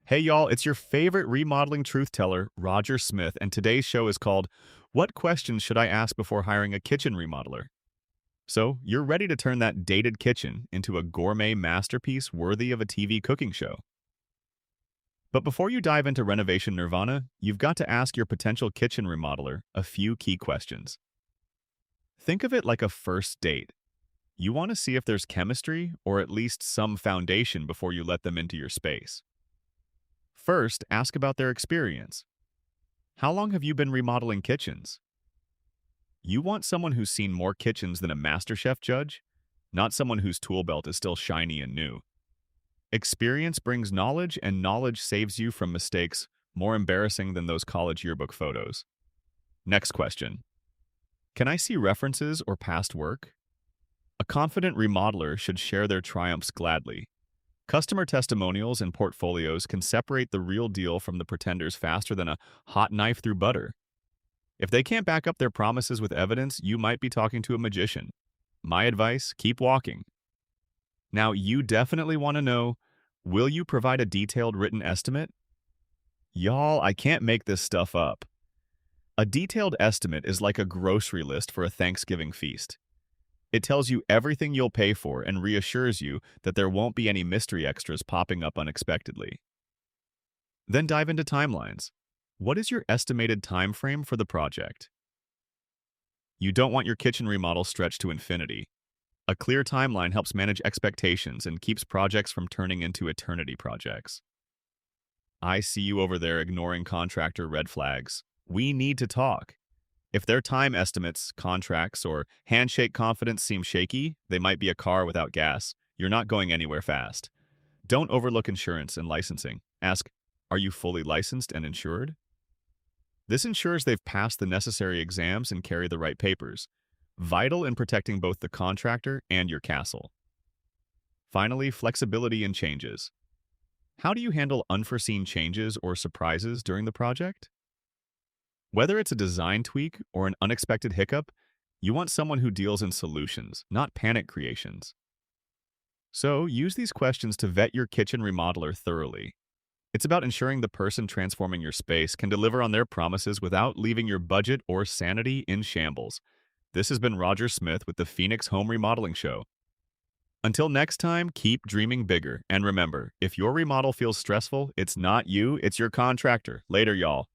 Hey y'all, it's your favorite remodeling truth teller, Roger Smith, and today's show is called What Questions Should I Ask Before Hiring a Kitchen Remodeler? So, you're ready to turn that dated kitchen into a gourmet masterpiece worthy of a TV cooking show. But before you dive into renovation nirvana, you've got to ask your potential kitchen remodeler a few key questions. Think of it like a first date. You want to see if there's chemistry or at least some foundation before you let them into your space. First, ask about their experience. How long have you been remodeling kitchens? You want someone who's seen more kitchens than a MasterChef judge, not someone whose tool belt is still shiny and new. Experience brings knowledge, and knowledge saves you from mistakes more embarrassing than those college yearbook photos. Next question. Can I see references or past work? A confident remodeler should share their triumphs gladly. Customer testimonials and portfolios can separate the real deal from the pretenders faster than a hot knife through butter. If they can't back up their promises with evidence, you might be talking to a magician. My advice, keep walking. Now, you definitely want to know, will you provide a detailed written estimate? Y'all, I can't make this stuff up. A detailed estimate is like a grocery list for a Thanksgiving feast. It tells you everything you'll pay for and reassures you that there won't be any mystery extras popping up unexpectedly. Then dive into timelines. What is your estimated time frame for the project? You don't want your kitchen remodel stretched to infinity. A clear timeline helps manage expectations and keeps projects from turning into eternity projects. I see you over there ignoring contractor red flags. We need to talk. If their time estimates, contracts, or handshake confidence seem shaky, they might be a car without gas. You're not going anywhere fast. Don't overlook insurance and licensing. Ask, are you fully licensed and insured? This ensures they've passed the necessary exams and carry the right papers, vital in protecting both the contractor and your castle. Finally, flexibility in changes. How do you handle unforeseen changes or surprises during the project? Whether it's a design tweak or an unexpected hiccup, you want someone who deals in solutions, not panic creations. So, use these questions to vet your kitchen remodeler thoroughly. It's about ensuring the person transforming your space can deliver on their promises without leaving your budget or sanity in shambles. This has been Roger Smith with the Phoenix Home Remodeling Show. Until next time, keep dreaming bigger. And remember, if your remodel feels stressful, it's not you, it's your contractor. Later, y'all.